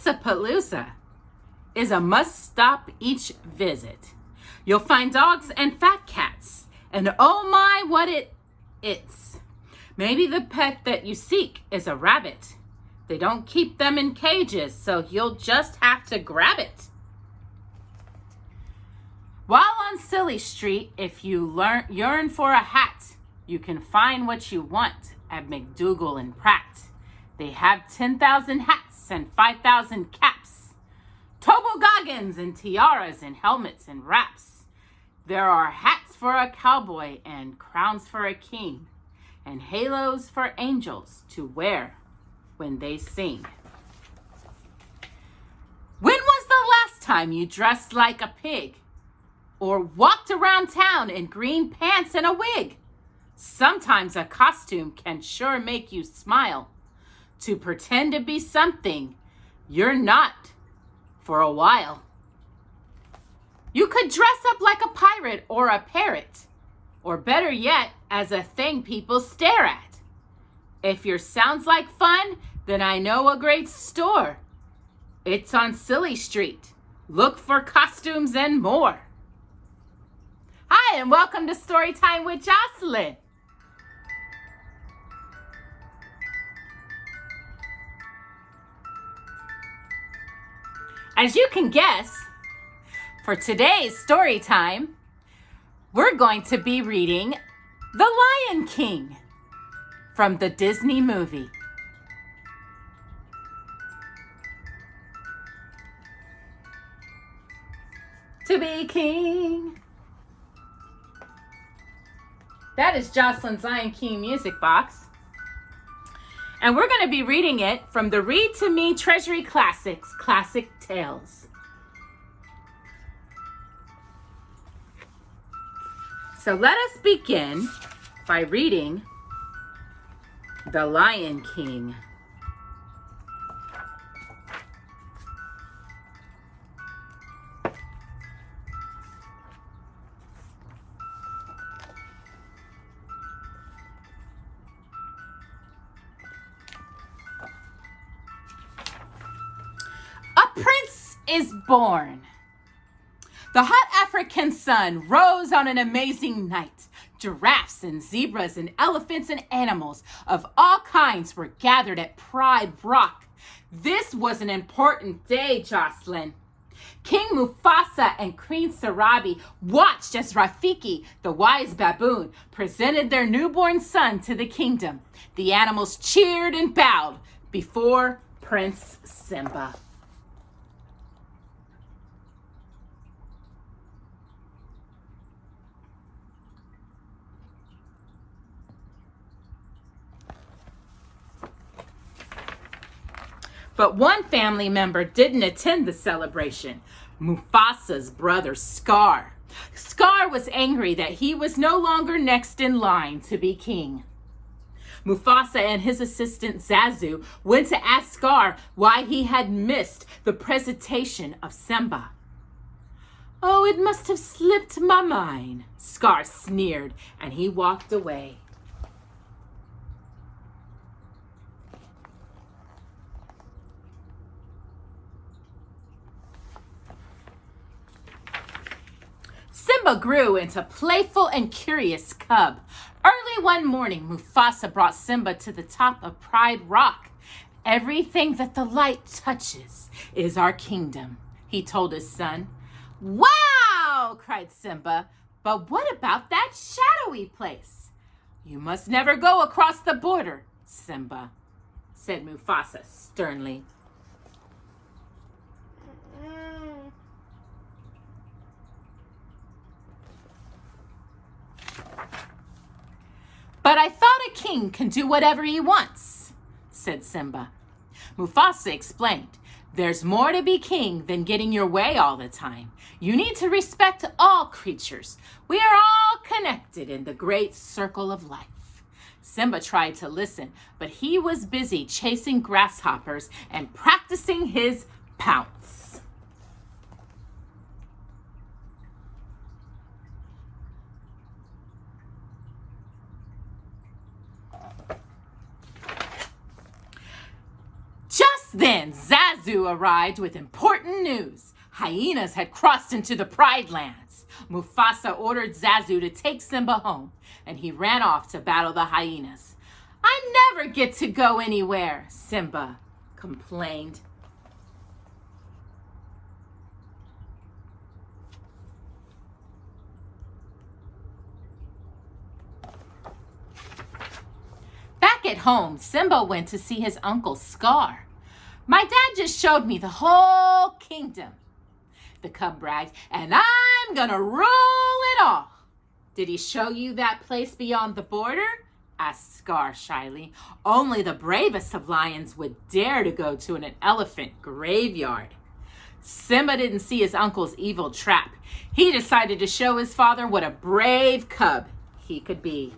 Pizza-Palooza is a must-stop each visit. You'll find dogs and fat cats, and oh my, what it's. Maybe the pet that you seek is a rabbit. They don't keep them in cages, so you'll just have to grab it. While on Silly Street, if you yearn for a hat, you can find what you want at McDougal and Pratt. They have 10,000 hats and 5,000 caps, toboggans and tiaras and helmets and wraps. There are hats for a cowboy and crowns for a king, and halos for angels to wear when they sing. When was the last time you dressed like a pig or walked around town in green pants and a wig? Sometimes a costume can sure make you smile, to pretend to be something you're not for a while. You could dress up like a pirate or a parrot, or better yet, as a thing people stare at. If yours sounds like fun, then I know a great store. It's on Silly Street. Look for costumes and more. Hi, and welcome to Storytime with Jocelyn. As you can guess, for today's story time, we're going to be reading The Lion King from the Disney movie. To be king. That is Jocelyn's Lion King music box. And we're going to be reading it from the Read to Me Treasury Classics, Classic Tales. So let us begin by reading The Lion King. Is born. The hot African sun rose on an amazing night. Giraffes and zebras and elephants and animals of all kinds were gathered at Pride Rock. This was an important day, Jocelyn. King Mufasa and Queen Sarabi watched as Rafiki, the wise baboon, presented their newborn son to the kingdom. The animals cheered and bowed before Prince Simba. But one family member didn't attend the celebration, Mufasa's brother Scar. Scar was angry that he was no longer next in line to be king. Mufasa and his assistant Zazu went to ask Scar why he had missed the presentation of Simba. "Oh, it must have slipped my mind," Scar sneered, and he walked away. Simba grew into a playful and curious cub. Early one morning, Mufasa brought Simba to the top of Pride Rock. "Everything that the light touches is our kingdom," he told his son. "Wow!" cried Simba. "But what about that shadowy place?" "You must never go across the border, Simba," said Mufasa sternly. "But I thought a king can do whatever he wants," said Simba. Mufasa explained, "There's more to be king than getting your way all the time. You need to respect all creatures. We are all connected in the great circle of life." Simba tried to listen, but he was busy chasing grasshoppers and practicing his pounce. Then Then Zazu arrived with important news. Hyenas had crossed into the Pride Lands. Mufasa ordered Zazu to take Simba home, and he ran off to battle the hyenas. I never get to go anywhere, Simba complained. Back at home, Simba went to see his uncle Scar. My dad just showed me the whole kingdom, the cub bragged, and I'm gonna rule it all. Did he show you that place beyond the border? Asked Scar shyly. Only the bravest of lions would dare to go to an elephant graveyard. Simba didn't see his uncle's evil trap. He decided to show his father what a brave cub he could be.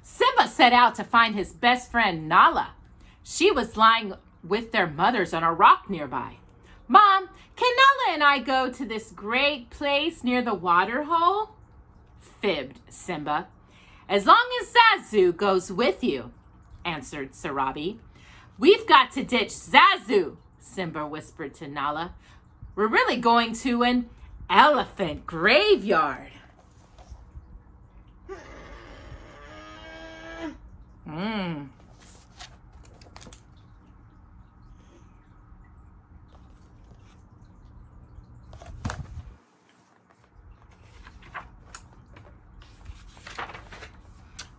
Simba set out to find his best friend Nala. She was lying with their mothers on a rock nearby. Mom, can Nala and I go to this great place near the water hole? Fibbed Simba. As long as Zazu goes with you, answered Sarabi. We've got to ditch Zazu, Simba whispered to Nala. We're really going to an elephant graveyard.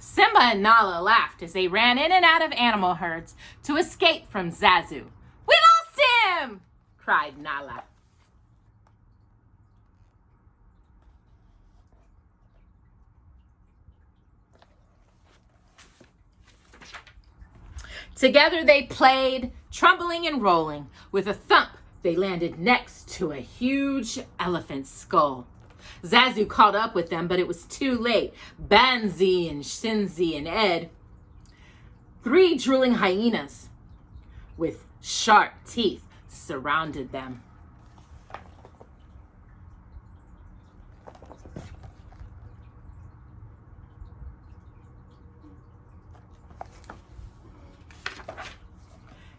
Simba and Nala laughed as they ran in and out of animal herds to escape from Zazu. We lost him! Cried Nala. Together they played, trembling and rolling. With a thump, they landed next to a huge elephant skull. Zazu caught up with them, but it was too late. Banzi and Shinzi and Ed, 3 drooling hyenas with sharp teeth, surrounded them.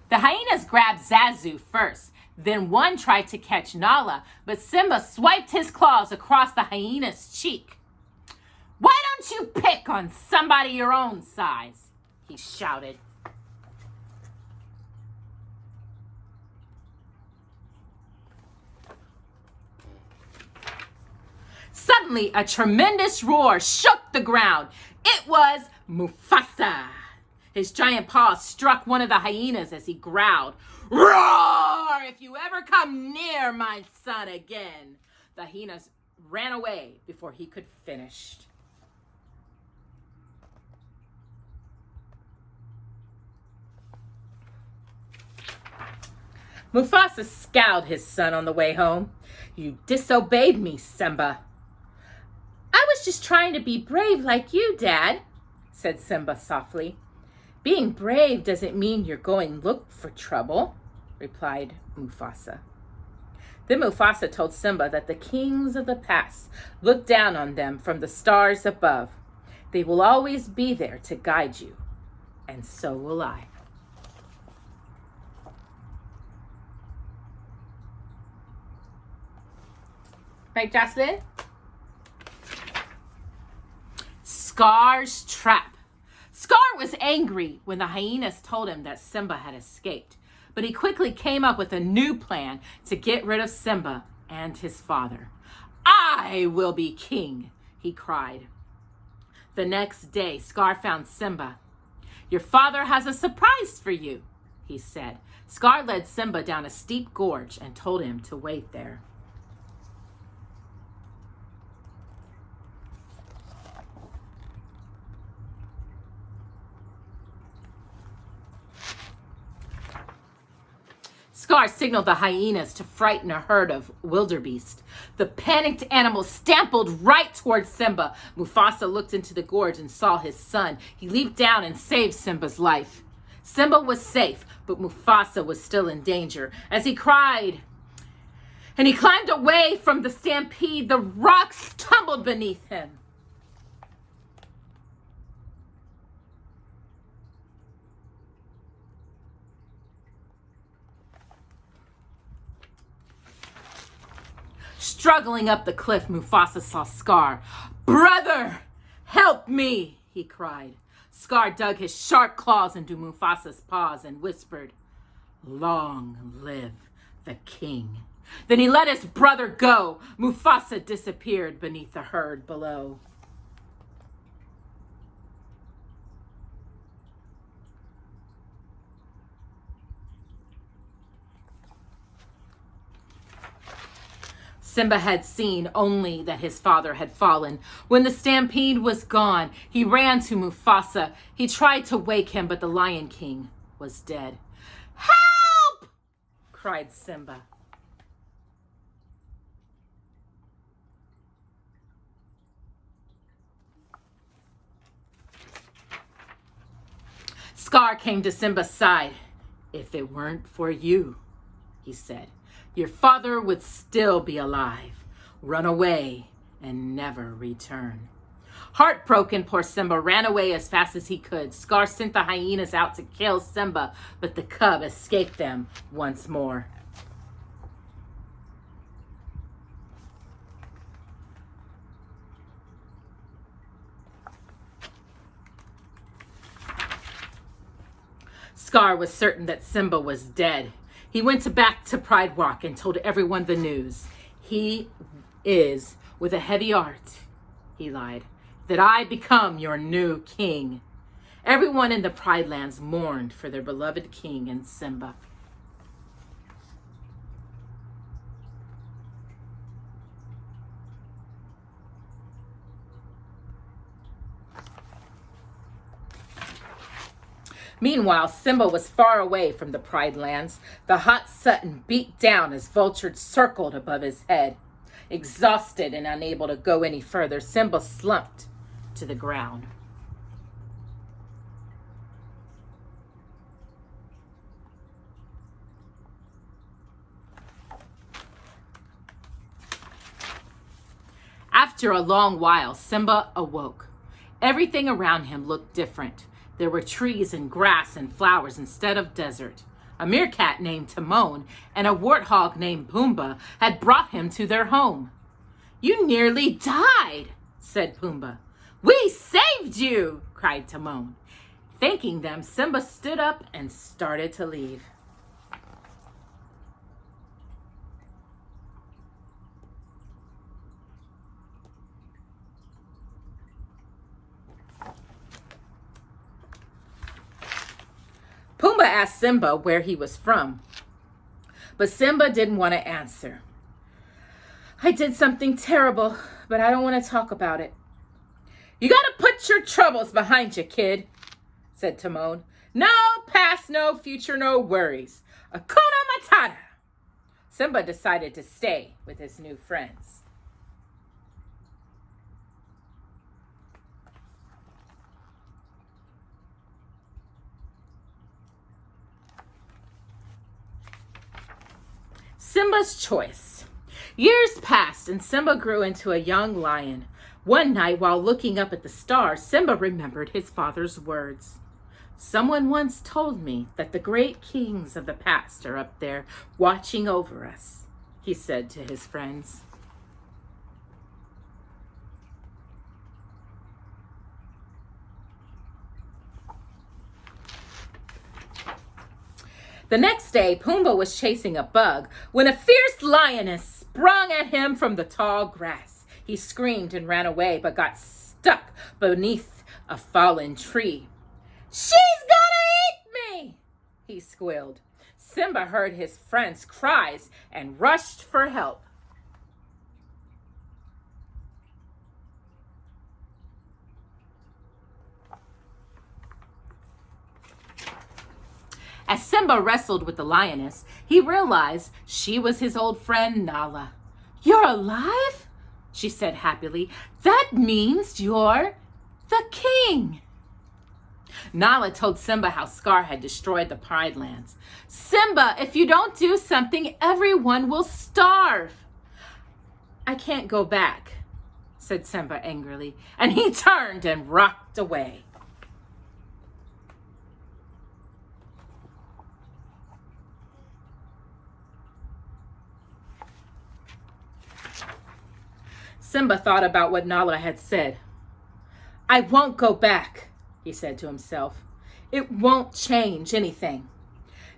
The hyenas grabbed Zazu first. Then one tried to catch Nala, but Simba swiped his claws across the hyena's cheek. Why don't you pick on somebody your own size? He shouted. Suddenly, a tremendous roar shook the ground. It was Mufasa. His giant paws struck one of the hyenas as he growled, Roar! If you ever come near my son again. The hyenas ran away before he could finish. Mufasa scowled his son on the way home. You disobeyed me, Simba. I was just trying to be brave like you, Dad, said Simba softly. Being brave doesn't mean you're going look for trouble, replied Mufasa. Then Mufasa told Simba that the kings of the past looked down on them from the stars above. They will always be there to guide you, and so will I. Right, Jocelyn? Scar's trap. Scar was angry when the hyenas told him that Simba had escaped, but he quickly came up with a new plan to get rid of Simba and his father. I will be king, he cried. The next day, Scar found Simba. Your father has a surprise for you, he said. Scar led Simba down a steep gorge and told him to wait there. Scar signaled the hyenas to frighten a herd of wildebeest. The panicked animals stampled right towards Simba. Mufasa looked into the gorge and saw his son. He leaped down and saved Simba's life. Simba was safe, but Mufasa was still in danger. As he cried and he climbed away from the stampede, the rocks tumbled beneath him. Struggling up the cliff, Mufasa saw Scar. "Brother, help me," he cried. Scar dug his sharp claws into Mufasa's paws and whispered, "Long live the king." Then he let his brother go. Mufasa disappeared beneath the herd below. Simba had seen only that his father had fallen. When the stampede was gone, he ran to Mufasa. He tried to wake him, but the Lion King was dead. "Help!" cried Simba. Scar came to Simba's side. "If it weren't for you," he said, "your father would still be alive. Run away and never return." Heartbroken, poor Simba ran away as fast as he could. Scar sent the hyenas out to kill Simba, but the cub escaped them once more. Scar was certain that Simba was dead. He went back to Pride Rock and told everyone the news. "He is, with a heavy heart," he lied, "that I become your new king." Everyone in the Pride Lands mourned for their beloved king and Simba. Meanwhile, Simba was far away from the Pride Lands. The hot sun beat down as vultures circled above his head. Exhausted and unable to go any further, Simba slumped to the ground. After a long while, Simba awoke. Everything around him looked different. There were trees and grass and flowers instead of desert. A meerkat named Timon and a warthog named Pumbaa had brought him to their home. "You nearly died," said Pumbaa. "We saved you," cried Timon. Thanking them, Simba stood up and started to leave. Pumbaa asked Simba where he was from, but Simba didn't want to answer. "I did something terrible, but I don't want to talk about it." "You got to put your troubles behind you, kid," said Timon. "No past, no future, no worries. Hakauna Matata." Simba decided to stay with his new friends. Simba's choice. Years passed and Simba grew into a young lion. One night, while looking up at the stars, Simba remembered his father's words. "Someone once told me that the great kings of the past are up there watching over us," he said to his friends. The next day, Pumbaa was chasing a bug when a fierce lioness sprung at him from the tall grass. He screamed and ran away, but got stuck beneath a fallen tree. "She's gonna eat me!" he squealed. Simba heard his friends' cries and rushed for help. As Simba wrestled with the lioness, he realized she was his old friend Nala. "You're alive?" she said happily. "That means you're the king." Nala told Simba how Scar had destroyed the Pride Lands. "Simba, if you don't do something, everyone will starve." "I can't go back," said Simba angrily, and he turned and rocked away. Simba thought about what Nala had said. "I won't go back," he said to himself. "It won't change anything."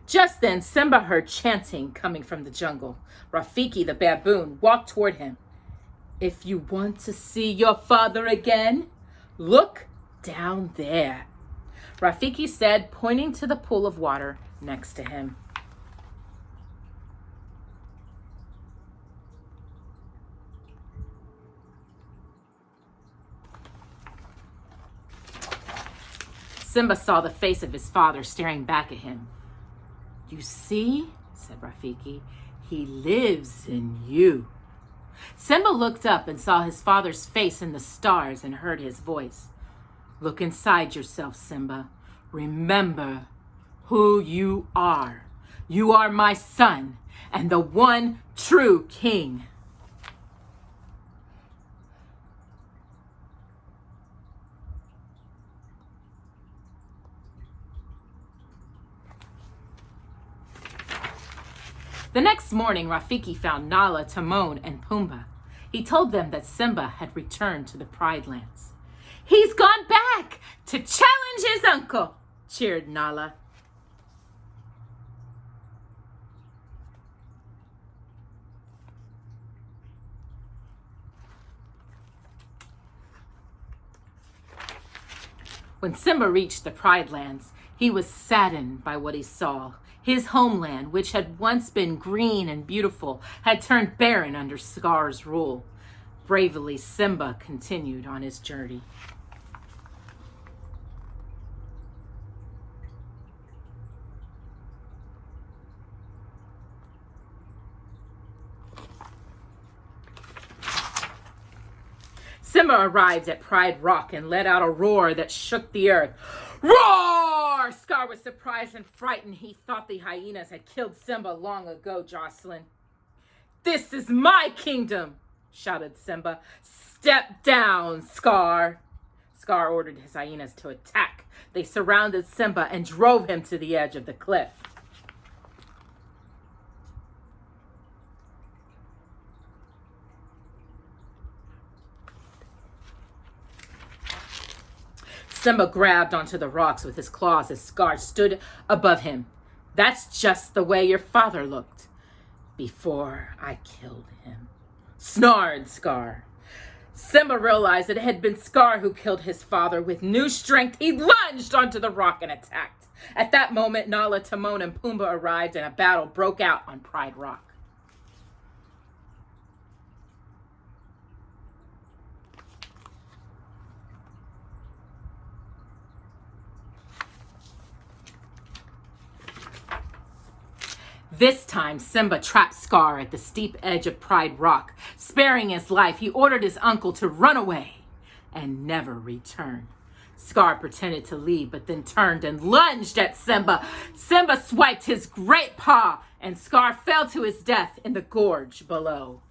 Just then, Simba heard chanting coming from the jungle. Rafiki the baboon walked toward him. "If you want to see your father again, look down there," Rafiki said, pointing to the pool of water next to him. Simba saw the face of his father staring back at him. "You see," said Rafiki, "he lives in you." Simba looked up and saw his father's face in the stars and heard his voice. "Look inside yourself, Simba. Remember who you are. You are my son and the one true king." The next morning, Rafiki found Nala, Timon, and Pumbaa. He told them that Simba had returned to the Pride Lands. "He's gone back to challenge his uncle," cheered Nala. When Simba reached the Pride Lands, he was saddened by what he saw. His homeland, which had once been green and beautiful, had turned barren under Scar's rule. Bravely, Simba continued on his journey. Simba arrived at Pride Rock and let out a roar that shook the earth. "Roar!" Scar was surprised and frightened. He thought the hyenas had killed Simba long ago, Jocelyn. "This is my kingdom," shouted Simba. "Step down, Scar." Scar ordered his hyenas to attack. They surrounded Simba and drove him to the edge of the cliff. Simba grabbed onto the rocks with his claws as Scar stood above him. "That's just the way your father looked before I killed him," snarled Scar. Simba realized that it had been Scar who killed his father. With new strength, he lunged onto the rock and attacked. At that moment, Nala, Timon, and Pumbaa arrived and a battle broke out on Pride Rock. This time, Simba trapped Scar at the steep edge of Pride Rock. Sparing his life, he ordered his uncle to run away and never return. Scar pretended to leave, but then turned and lunged at Simba. Simba swiped his great paw, and Scar fell to his death in the gorge below.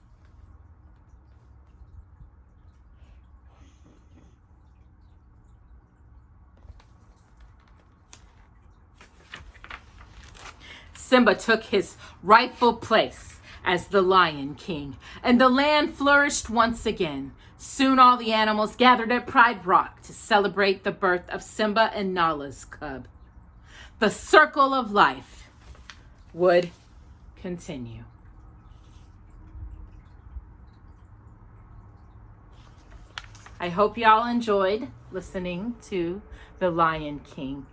Simba took his rightful place as the Lion King, and the land flourished once again. Soon all the animals gathered at Pride Rock to celebrate the birth of Simba and Nala's cub. The circle of life would continue. I hope y'all enjoyed listening to The Lion King.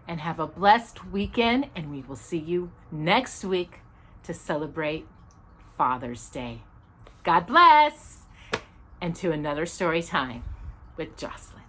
And have a blessed weekend, and we will see you next week to celebrate Father's Day. God bless, and to another story time with Jocelyn.